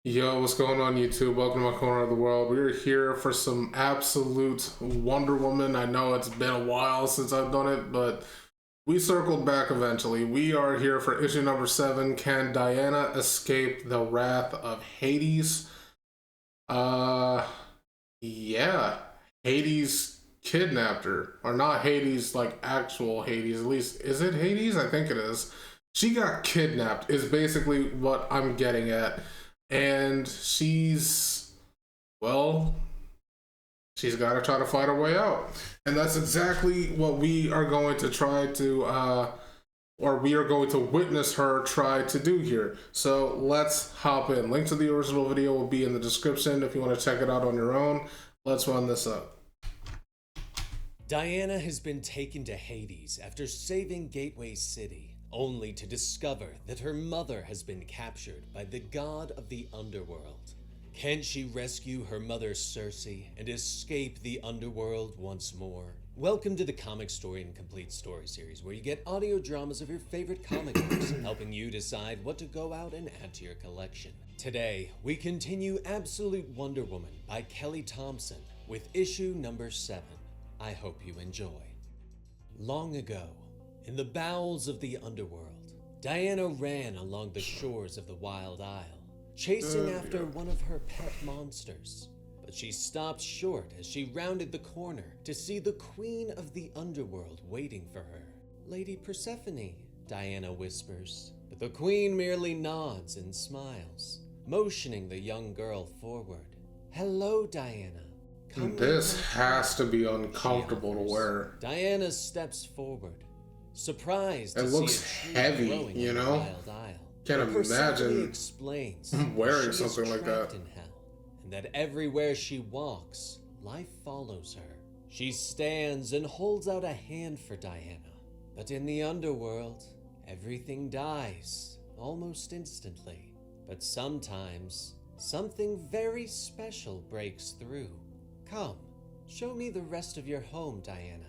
Yo, what's going on YouTube? Welcome to my corner of the world. We're here for some absolute Wonder Woman. I know it's been a while since I've done it, but we circled back eventually. We are here for issue number 7. Can Diana escape the wrath of Hades? Uh, yeah. Hades kidnapped her. Or not Hades, like actual Hades. At least, is it Hades? I think it is. She got kidnapped, is basically what I'm getting at. And well, she's got to try to fight her way out. And that's exactly what we are going to try to, or we are going to witness her try to do here. So let's hop in. Link to the original video will be in the description if you want to check it out on your own. Let's run this up. Diana has been taken to Hades after saving Gateway City, only to discover that her mother has been captured by the god of the underworld. Can she rescue her mother Circe and escape the underworld once more? Welcome to the Comic Story and Complete Story series, where you get audio dramas of your favorite comic books, helping you decide what to go out and add to your collection. Today, we continue Absolute Wonder Woman by Kelly Thompson with issue number 7. I hope you enjoy. Long ago, in the bowels of the underworld, Diana ran along the shores of the Wild Isle, chasing after one of her pet monsters. But she stopped short as she rounded the corner to see the Queen of the Underworld waiting for her. "Lady Persephone," Diana whispers, but the Queen merely nods and smiles, motioning the young girl forward. "Hello, Diana. This has to be uncomfortable to wear. Diana steps forward, surprised It to looks see a tree heavy, growing you in the know? Wild Isle. Can't But Persephone imagine explains wearing she is something like trapped that. in hell, and that everywhere she walks, life follows her. She stands and holds out a hand for Diana, but in the underworld, everything dies almost instantly. But sometimes, something very special breaks through. Come, show me the rest of your home, Diana.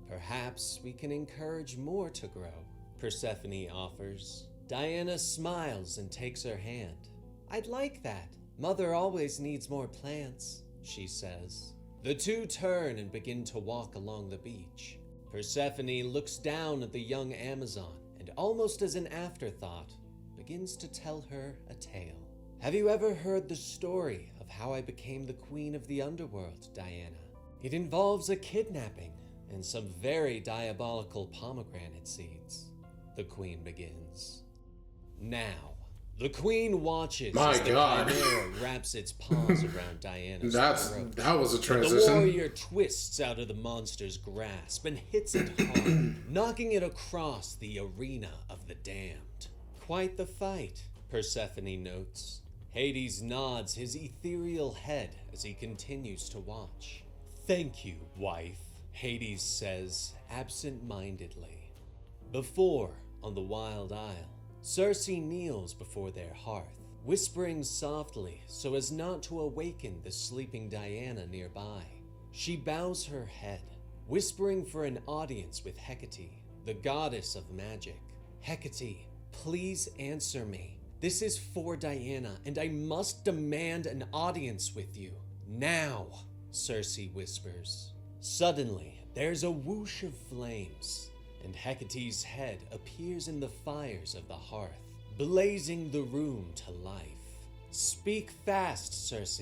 Perhaps we can encourage more to grow," Persephone offers. Diana smiles and takes her hand. "I'd like that. Mother always needs more plants," she says. The two turn and begin to walk along the beach. Persephone looks down at the young Amazon and, almost as an afterthought, begins to tell her a tale. "Have you ever heard the story of how I became the Queen of the Underworld, Diana? It involves a kidnapping and some very diabolical pomegranate seeds," the Queen begins. Now, the Queen watches My as the God. Chimera wraps its paws around Diana's throat. That was a The transition. warrior twists out of the monster's grasp and hits it hard, knocking it across the arena of the damned. "Quite the fight," Persephone notes. Hades nods his ethereal head as he continues to watch. "Thank you, wife," Hades says absent-mindedly. Before, on the Wild Isle, Circe kneels before their hearth, whispering softly so as not to awaken the sleeping Diana nearby. She bows her head, whispering for an audience with Hecate, the goddess of magic. "Hecate, please answer me. This is for Diana, and I must demand an audience with you. Now," Circe whispers. Suddenly, there's a whoosh of flames, and Hecate's head appears in the fires of the hearth, blazing the room to life. "Speak fast, Circe.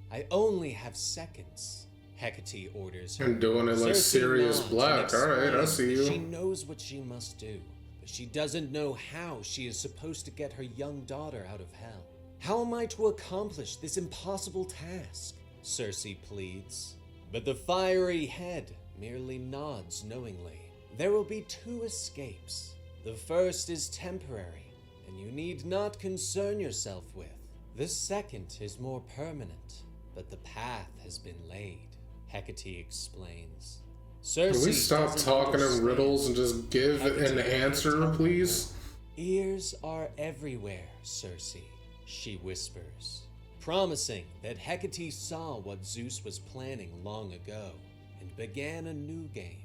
I only have seconds," Hecate orders her. I'm doing it like Circe Sirius nods Black. and Alright, I explains see that you. She knows what she must do, but she doesn't know how she is supposed to get her young daughter out of hell. "How am I to accomplish this impossible task?" Circe pleads. But the fiery head merely nods knowingly. "There will be 2 escapes. The first is temporary, and you need not concern yourself with. The second is more permanent, but the path has been laid," Hecate explains. Circe Can we stop doesn't talking in understand. riddles and just give Hecate an can't answer, tell her please? more. "Ears are everywhere, Circe," she whispers, promising that Hecate saw what Zeus was planning long ago and began a new game.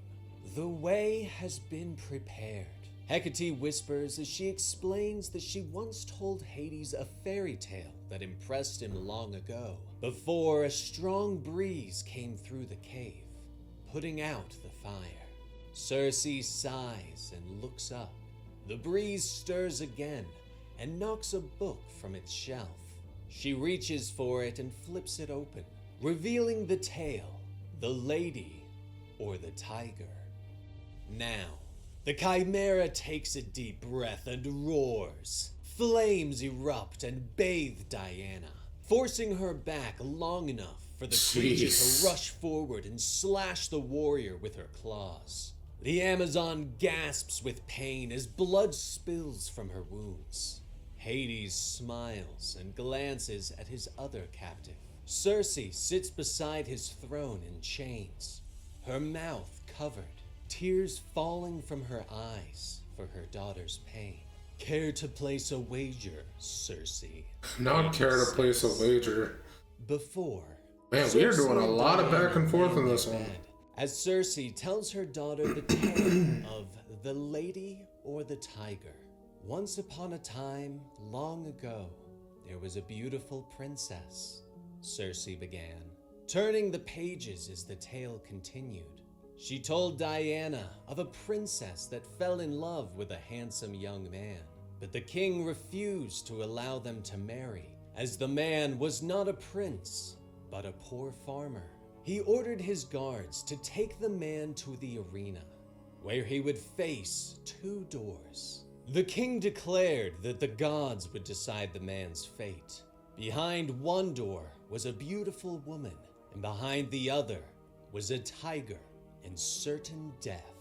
"The way has been prepared. Hecate whispers as she explains that she once told Hades a fairy tale that impressed him long ago, before a strong breeze came through the cave, putting out the fire. Circe sighs and looks up. The breeze stirs again and knocks a book from its shelf. She reaches for it and flips it open, revealing the tale, the lady or the tiger. Now, the Chimera takes a deep breath and roars. Flames erupt and bathe Diana, forcing her back long enough for the creature to rush forward and slash the warrior with her claws. The Amazon gasps with pain as blood spills from her wounds. Hades smiles and glances at his other captive. Circe sits beside his throne in chains, her mouth covered, tears falling from her eyes for her daughter's pain. Care to place a wager, Circe? Not care to place a wager. Before. Man, we are doing a lot of back and forth in this one. As Circe tells her daughter the tale of the lady or the tiger. Once upon a time, long ago, there was a beautiful princess, Circe began, turning the pages as the tale continued. She told Diana of a princess that fell in love with a handsome young man, but the king refused to allow them to marry, as the man was not a prince, but a poor farmer. He ordered his guards to take the man to the arena, where he would face 2 doors. The king declared that the gods would decide the man's fate. Behind one door was a beautiful woman, and behind the other was a tiger and certain death.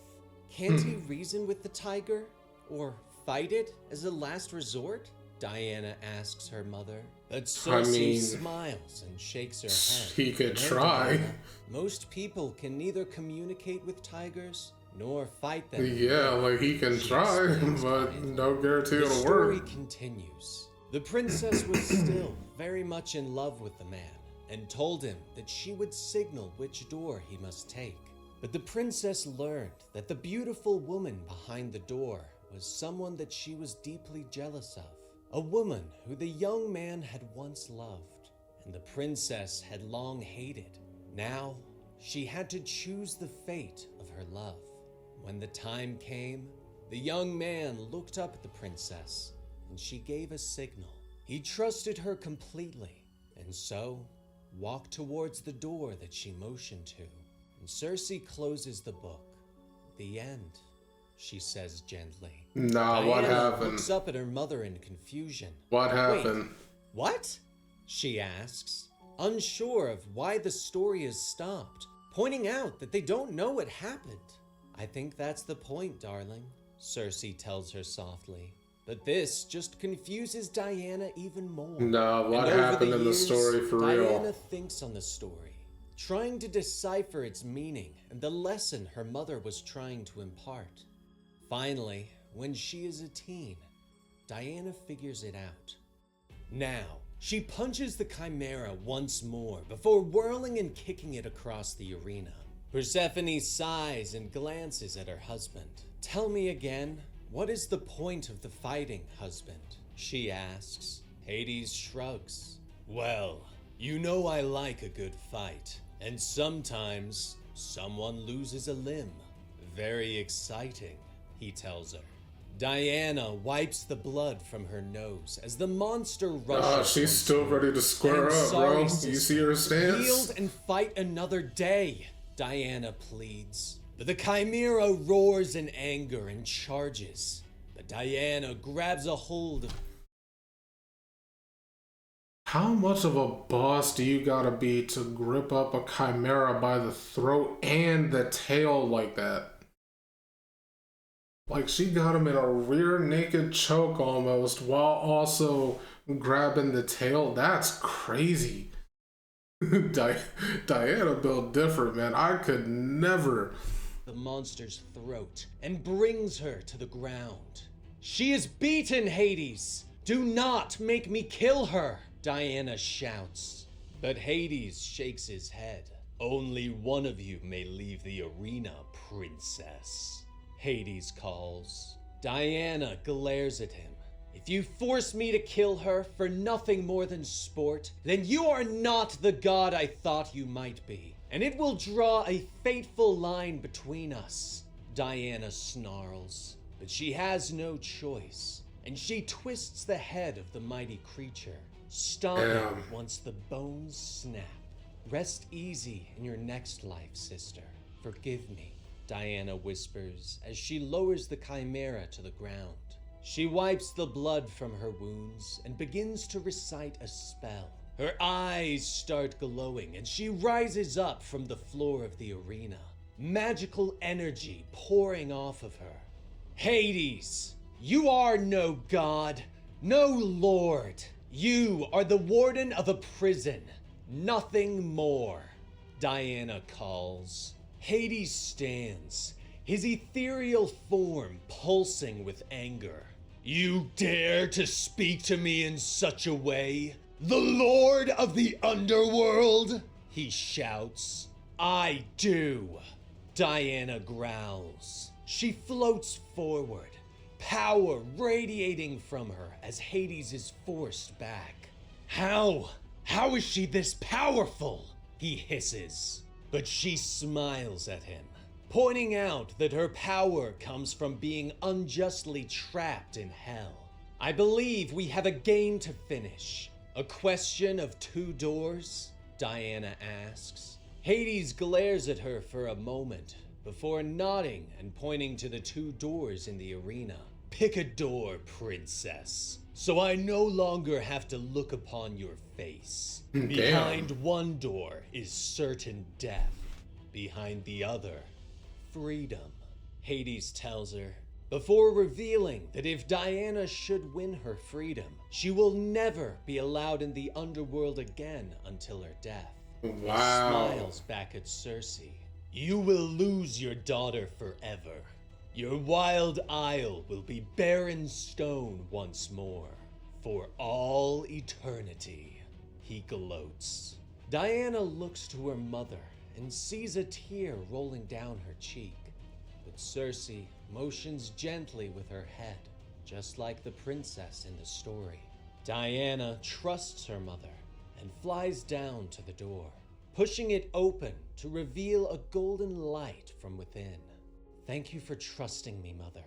Can't he reason with the tiger? Or fight it as a last resort? Diana asks her mother. But Circe smiles and shakes her head. He could try. Diana, most people can neither communicate with tigers nor fight them. Yeah, like he can try, but no guarantee it'll work. The story continues. The princess was still very much in love with the man and told him that she would signal which door he must take. But the princess learned that the beautiful woman behind the door was someone that she was deeply jealous of. A woman who the young man had once loved, and the princess had long hated. Now, she had to choose the fate of her love. When the time came, the young man looked up at the princess, and she gave a signal. He trusted her completely, and so walked towards the door that she motioned to. And Circe closes the book. The end, she says gently. Nah, Diana what happened? Looks up at her mother in confusion. What happened? Wait, what? She asks, unsure of why the story has stopped, pointing out that they don't know what happened. I think that's the point, darling, Circe tells her softly. But this just confuses Diana even more. Nah, what happened in the story for real? Diana thinks on the story, trying to decipher its meaning and the lesson her mother was trying to impart. Finally, when she is a teen, Diana figures it out. Now, she punches the Chimera once more before whirling and kicking it across the arena. Persephone sighs and glances at her husband. Tell me again, what is the point of the fighting, husband? She asks. Hades shrugs. Well, you know I like a good fight, and sometimes someone loses a limb. Very exciting, he tells her. Diana wipes the blood from her nose as the monster rushes. She's still ready to square up, bro. You see her stance? Yield and fight another day, Diana pleads. But the Chimera roars in anger and charges. But Diana grabs a hold of... How much of a boss do you gotta be to grip up a Chimera by the throat and the tail like that? Like, she got him in a rear naked choke almost while also grabbing the tail. That's crazy. Diana built different, man. I could never. The monster's throat and brings her to the ground. She is beaten, Hades! Do not make me kill her! Diana shouts. But Hades shakes his head. Only one of you may leave the arena, princess. Hades calls. Diana glares at him. If you force me to kill her for nothing more than sport, then you are not the god I thought you might be, and it will draw a fateful line between us. Diana snarls, but she has no choice, and she twists the head of the mighty creature, stomping once the bones snap. Rest easy in your next life, sister. Forgive me, Diana whispers as she lowers the chimera to the ground. She wipes the blood from her wounds and begins to recite a spell. Her eyes start glowing and she rises up from the floor of the arena, magical energy pouring off of her. Hades, you are no god, no lord. You are the warden of a prison, nothing more. Diana calls. Hades stands, his ethereal form pulsing with anger. You dare to speak to me in such a way? The Lord of the Underworld? He shouts. I do. Diana growls. She floats forward, power radiating from her as Hades is forced back. How is she this powerful? He hisses. But she smiles at him, pointing out that her power comes from being unjustly trapped in hell. I believe we have a game to finish. A question of 2 doors? Diana asks. Hades glares at her for a moment before nodding and pointing to the 2 doors in the arena. Pick a door, princess, so I no longer have to look upon your face. Damn. Behind one door is certain death. Behind the other, freedom, Hades tells her, before revealing that if Diana should win her freedom, she will never be allowed in the underworld again until her death. Wow. He smiles back at Circe. You will lose your daughter forever. Your wild isle will be barren stone once more, for all eternity. He gloats. Diana looks to her mother and sees a tear rolling down her cheek. But Circe motions gently with her head, just like the princess in the story. Diana trusts her mother and flies down to the door, pushing it open to reveal a golden light from within. Thank you for trusting me, mother,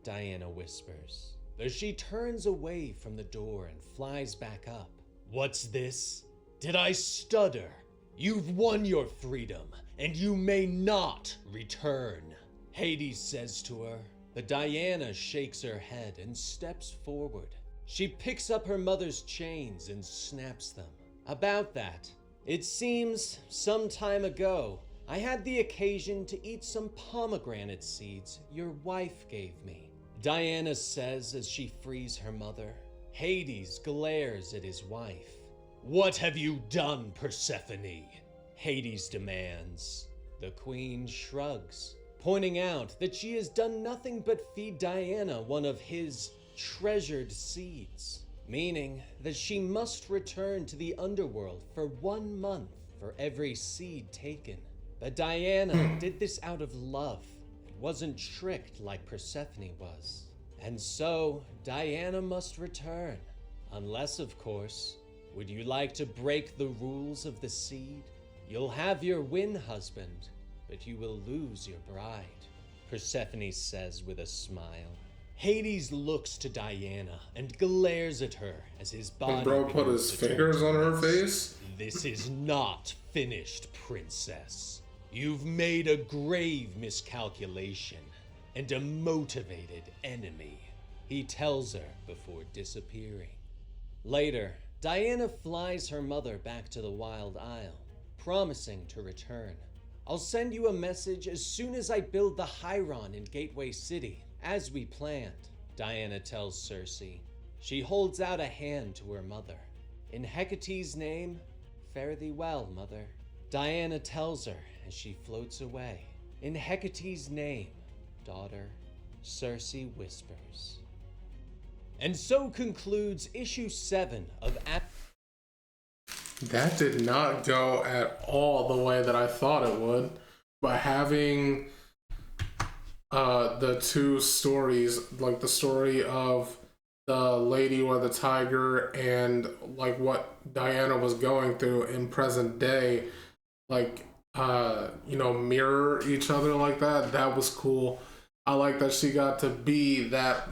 Diana whispers, though she turns away from the door and flies back up. What's this? Did I stutter? You've won your freedom, and you may not return, Hades says to her. But Diana shakes her head and steps forward. She picks up her mother's chains and snaps them. About that, it seems some time ago, I had the occasion to eat some pomegranate seeds your wife gave me, Diana says as she frees her mother. Hades glares at his wife. What have you done, Persephone? Hades demands. The queen shrugs, pointing out that she has done nothing but feed Diana one of his treasured seeds, meaning that she must return to the underworld for 1 month for every seed taken. But Diana did this out of love. It wasn't tricked like Persephone was. And so, Diana must return. Unless, of course, would you like to break the rules of the seed? You'll have your win, husband, but you will lose your bride, Persephone says with a smile. Hades looks to Diana and glares at her as his body And bro put his fingers on her face? This is not finished, princess. You've made a grave miscalculation and a motivated enemy, he tells her before disappearing. Later, Diana flies her mother back to the Wild Isle, promising to return. I'll send you a message as soon as I build the Hieron in Gateway City, as we planned, Diana tells Circe. She holds out a hand to her mother. In Hecate's name, fare thee well, mother, Diana tells her as she floats away. In Hecate's name, daughter, Circe whispers. And so concludes issue 7 of That did not go at all the way that I thought it would. By having the two stories, like the story of the lady with the tiger and like what Diana was going through in present day, like mirror each other like that. That was cool. I like that she got to be that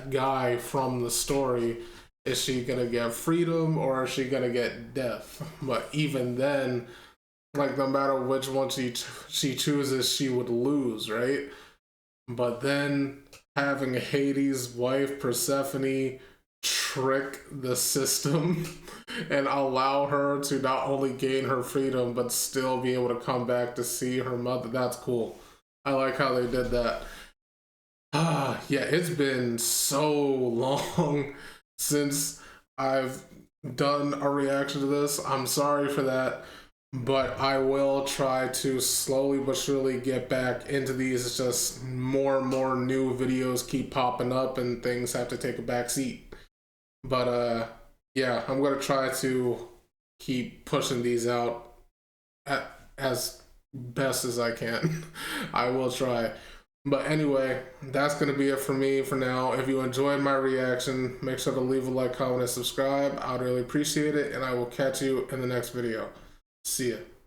guy from the story. Is she gonna get freedom or is she gonna get death? But even then, like no matter which one she chooses, she would lose, right? But then having Hades' wife Persephone trick the system and allow her to not only gain her freedom but still be able to come back to see her mother, that's cool. I like how they did that. Yeah, it's been so long since I've done a reaction to this. I'm sorry for that, but I will try to slowly but surely get back into these. It's just more and more new videos keep popping up and things have to take a back seat. But yeah, I'm gonna try to keep pushing these out as best as I can. I will try. But anyway, that's going to be it for me for now. If you enjoyed my reaction, make sure to leave a like, comment, and subscribe. I'd really appreciate it, and I will catch you in the next video. See ya.